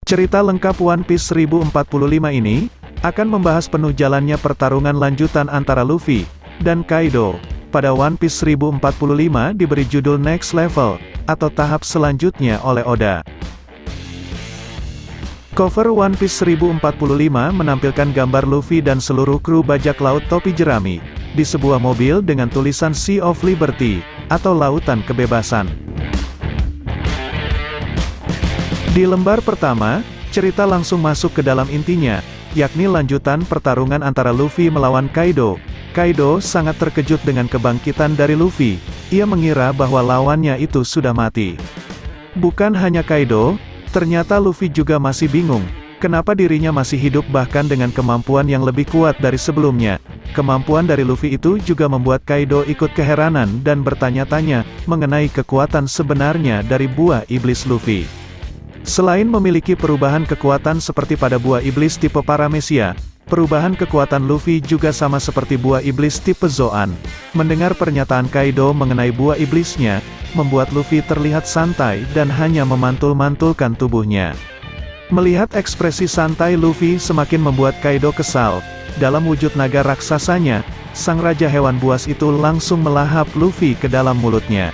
Cerita lengkap One Piece 1045 ini akan membahas penuh jalannya pertarungan lanjutan antara Luffy dan Kaido. Pada One Piece 1045 diberi judul Next Level, atau tahap selanjutnya oleh Oda. Cover One Piece 1045 menampilkan gambar Luffy dan seluruh kru bajak laut topi jerami, di sebuah mobil dengan tulisan Sea of Liberty, atau Lautan Kebebasan. Di lembar pertama, cerita langsung masuk ke dalam intinya, yakni lanjutan pertarungan antara Luffy melawan Kaido. Kaido sangat terkejut dengan kebangkitan dari Luffy. Ia mengira bahwa lawannya itu sudah mati. Bukan hanya Kaido, ternyata Luffy juga masih bingung, kenapa dirinya masih hidup bahkan dengan kemampuan yang lebih kuat dari sebelumnya. Kemampuan dari Luffy itu juga membuat Kaido ikut keheranan dan bertanya-tanya mengenai kekuatan sebenarnya dari buah iblis Luffy. Selain memiliki perubahan kekuatan seperti pada buah iblis tipe Paramecia, perubahan kekuatan Luffy juga sama seperti buah iblis tipe Zoan. Mendengar pernyataan Kaido mengenai buah iblisnya, membuat Luffy terlihat santai dan hanya memantul-mantulkan tubuhnya. Melihat ekspresi santai Luffy semakin membuat Kaido kesal. Dalam wujud naga raksasanya, sang raja hewan buas itu langsung melahap Luffy ke dalam mulutnya.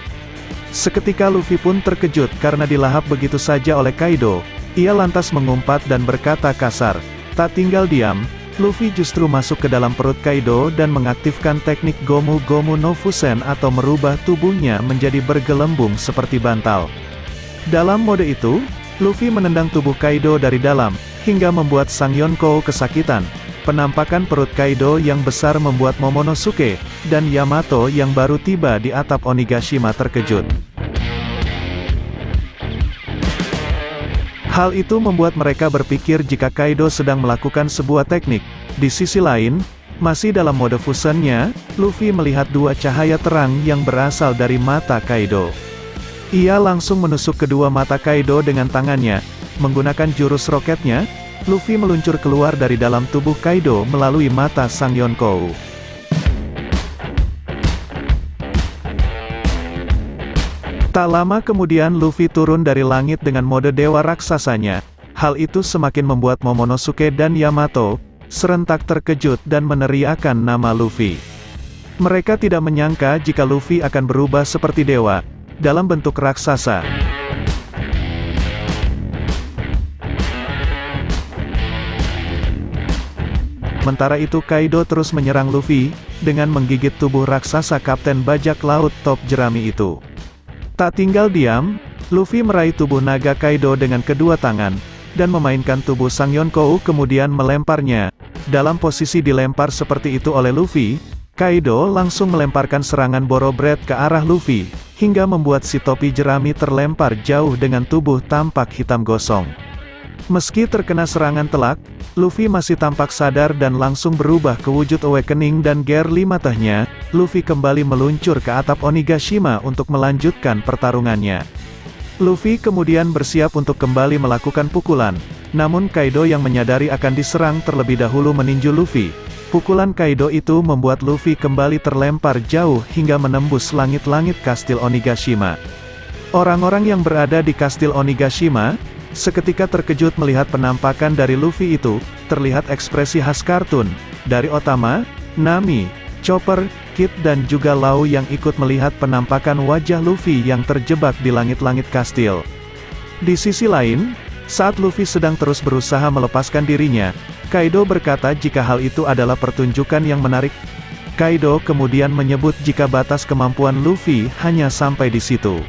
Seketika Luffy pun terkejut karena dilahap begitu saja oleh Kaido. Ia lantas mengumpat dan berkata kasar. Tak tinggal diam, Luffy justru masuk ke dalam perut Kaido dan mengaktifkan teknik Gomu Gomu no Fusen atau merubah tubuhnya menjadi bergelembung seperti bantal. Dalam mode itu, Luffy menendang tubuh Kaido dari dalam, hingga membuat sang Yonkou kesakitan. Penampakan perut Kaido yang besar membuat Momonosuke dan Yamato yang baru tiba di atap Onigashima terkejut. Hal itu membuat mereka berpikir jika Kaido sedang melakukan sebuah teknik. Di sisi lain, masih dalam mode fusionnya, Luffy melihat dua cahaya terang yang berasal dari mata Kaido. Ia langsung menusuk kedua mata Kaido dengan tangannya. Menggunakan jurus roketnya, Luffy meluncur keluar dari dalam tubuh Kaido melalui mata sang Yonkou. Tak lama kemudian Luffy turun dari langit dengan mode dewa raksasanya. Hal itu semakin membuat Momonosuke dan Yamato serentak terkejut dan meneriakkan nama Luffy. Mereka tidak menyangka jika Luffy akan berubah seperti dewa, dalam bentuk raksasa. Sementara itu Kaido terus menyerang Luffy, dengan menggigit tubuh raksasa Kapten Bajak Laut top jerami itu. Tak tinggal diam, Luffy meraih tubuh naga Kaido dengan kedua tangan, dan memainkan tubuh sang Yonkou kemudian melemparnya. Dalam posisi dilempar seperti itu oleh Luffy, Kaido langsung melemparkan serangan Boro Bread ke arah Luffy, hingga membuat si topi jerami terlempar jauh dengan tubuh tampak hitam gosong. Meski terkena serangan telak, Luffy masih tampak sadar dan langsung berubah ke wujud Awakening dan Gear 5 tehnya. Luffy kembali meluncur ke atap Onigashima untuk melanjutkan pertarungannya. Luffy kemudian bersiap untuk kembali melakukan pukulan, namun Kaido yang menyadari akan diserang terlebih dahulu meninju Luffy. Pukulan Kaido itu membuat Luffy kembali terlempar jauh hingga menembus langit-langit kastil Onigashima. Orang-orang yang berada di kastil Onigashima seketika terkejut melihat penampakan dari Luffy itu. Terlihat ekspresi khas kartun dari Otama, Nami, Chopper, Kid dan juga Lau yang ikut melihat penampakan wajah Luffy yang terjebak di langit-langit kastil. Di sisi lain, saat Luffy sedang terus berusaha melepaskan dirinya, Kaido berkata jika hal itu adalah pertunjukan yang menarik. Kaido kemudian menyebut jika batas kemampuan Luffy hanya sampai di situ.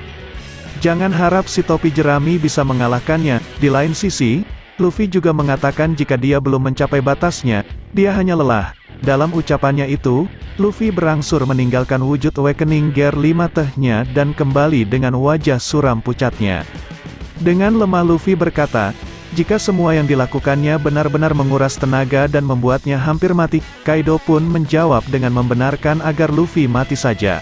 Jangan harap si topi jerami bisa mengalahkannya. Di lain sisi, Luffy juga mengatakan jika dia belum mencapai batasnya, dia hanya lelah. Dalam ucapannya itu, Luffy berangsur meninggalkan wujud Awakening Gear 5 tehnya dan kembali dengan wajah suram pucatnya. Dengan lemah Luffy berkata, jika semua yang dilakukannya benar-benar menguras tenaga dan membuatnya hampir mati, Kaido pun menjawab dengan membenarkan agar Luffy mati saja.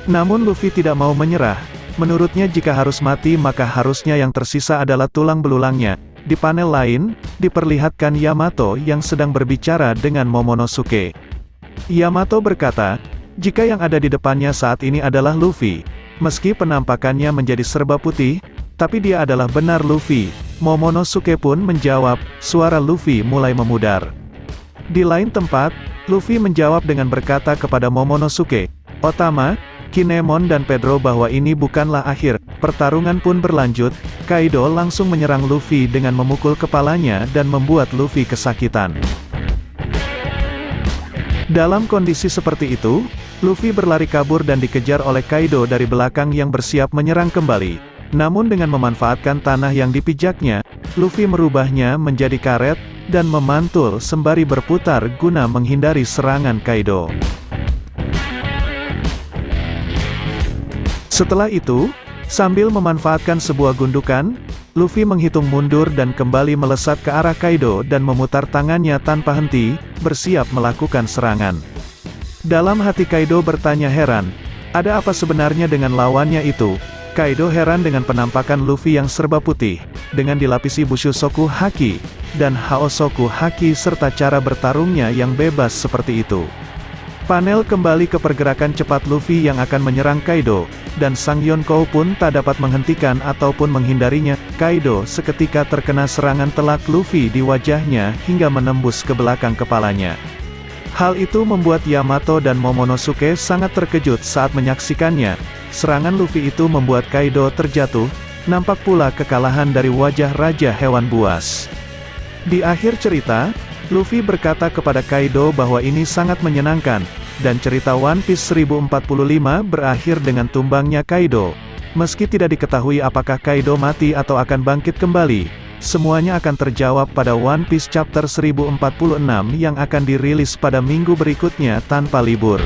Namun Luffy tidak mau menyerah. Menurutnya jika harus mati maka harusnya yang tersisa adalah tulang belulangnya. Di panel lain, diperlihatkan Yamato yang sedang berbicara dengan Momonosuke. Yamato berkata, jika yang ada di depannya saat ini adalah Luffy, meski penampakannya menjadi serba putih, tapi dia adalah benar Luffy. Momonosuke pun menjawab, suara Luffy mulai memudar. Di lain tempat, Luffy menjawab dengan berkata kepada Momonosuke, Otama, Kinemon dan Pedro bahwa ini bukanlah akhir. Pertarungan pun berlanjut, Kaido langsung menyerang Luffy dengan memukul kepalanya dan membuat Luffy kesakitan. Dalam kondisi seperti itu, Luffy berlari kabur dan dikejar oleh Kaido dari belakang yang bersiap menyerang kembali. Namun dengan memanfaatkan tanah yang dipijaknya, Luffy merubahnya menjadi karet, dan memantul sembari berputar guna menghindari serangan Kaido. Setelah itu, sambil memanfaatkan sebuah gundukan, Luffy menghitung mundur dan kembali melesat ke arah Kaido dan memutar tangannya tanpa henti, bersiap melakukan serangan. Dalam hati Kaido bertanya heran, ada apa sebenarnya dengan lawannya itu? Kaido heran dengan penampakan Luffy yang serba putih, dengan dilapisi Bushusoku Haki, dan Haosoku Haki serta cara bertarungnya yang bebas seperti itu. Panel kembali ke pergerakan cepat Luffy yang akan menyerang Kaido, dan Sang Yonkou pun tak dapat menghentikan ataupun menghindarinya. Kaido seketika terkena serangan telak Luffy di wajahnya hingga menembus ke belakang kepalanya. Hal itu membuat Yamato dan Momonosuke sangat terkejut saat menyaksikannya. Serangan Luffy itu membuat Kaido terjatuh, nampak pula kekalahan dari wajah Raja Hewan Buas. Di akhir cerita, Luffy berkata kepada Kaido bahwa ini sangat menyenangkan, dan cerita One Piece 1045 berakhir dengan tumbangnya Kaido. Meski tidak diketahui apakah Kaido mati atau akan bangkit kembali, semuanya akan terjawab pada One Piece Chapter 1046 yang akan dirilis pada minggu berikutnya tanpa libur.